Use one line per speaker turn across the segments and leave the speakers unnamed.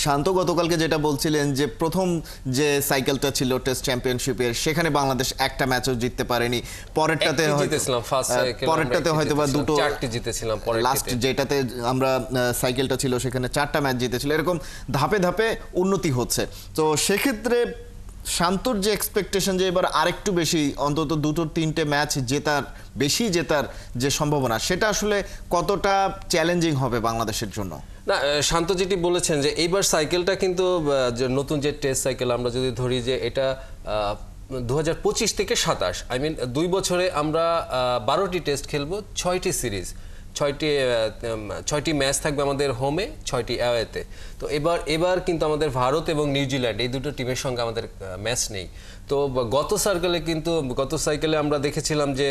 শান্ত গতকালকে যেটা বলছিলেন যে প্রথম যে সাইকেলটা ছিল টেস্ট চ্যাম্পিয়নশিপের সেখানে বাংলাদেশ একটা ম্যাচও জিততে পারেনি, পরেরটাতে হয়তো বা দুটো,
চারটি জিতেছিলাম,
লাস্ট যেটাতে আমরা সাইকেলটা ছিল সেখানে 4টা ম্যাচ জিতেছিল। এরকম ধাপে ধাপে উন্নতি হচ্ছে। তো সেক্ষেত্রে শান্তর যে এক্সপেকটেশন যে এবার আরেকটু বেশি, অন্তত 2-3টে ম্যাচ জেতার, বেশি জেতার যে সম্ভাবনা, সেটা আসলে কতটা চ্যালেঞ্জিং হবে বাংলাদেশের জন্য?
না, শান্ত যেটি বলেছেন যে এইবার সাইকেলটা কিন্তু নতুন যে টেস্ট সাইকেল আমরা যদি ধরি যে এটা 2025 থেকে 27, আই মিন 2 বছরে আমরা 12টি টেস্ট খেলবো, 6টি সিরিজ, 6টি ম্যাচ থাকবে আমাদের হোমে, 6টি অ্যাওয়েতে। তো এবার কিন্তু আমাদের ভারত এবং নিউজিল্যান্ড এই দুটো টিমের সঙ্গে আমাদের ম্যাচ নেই। তো গত সাইকেলে আমরা দেখেছিলাম যে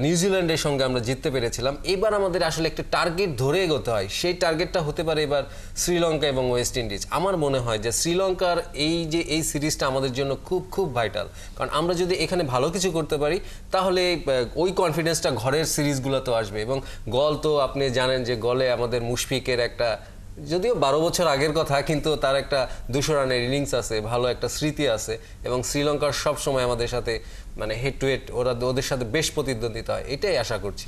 নিউজিল্যান্ডের সঙ্গে আমরা জিততে পেরেছিলাম। এবার আমাদের আসলে একটা টার্গেট ধরে এগোতে হয়, সেই টার্গেটটা হতে পারে এবার শ্রীলঙ্কা এবং ওয়েস্ট ইন্ডিজ। আমার মনে হয় যে শ্রীলঙ্কার এই সিরিজটা আমাদের জন্য খুব খুব ভাইটাল, কারণ আমরা যদি এখানে ভালো কিছু করতে পারি তাহলে ওই কনফিডেন্সটা ঘরের সিরিজগুলোতেও আসবে। এবং গল তো আপনি জানেন যে গলে আমাদের মুশফিকের একটা, যদিও 12 বছর আগের কথা, কিন্তু তার একটা 200 রানের ইনিংস আছে, ভালো একটা স্মৃতি আছে। এবং শ্রীলঙ্কার সব সময় আমাদের সাথে মানে হেড টু হেড ওদের সাথে বেশ প্রতিদ্বন্দ্বিতা হয়, এটাই আশা করছি।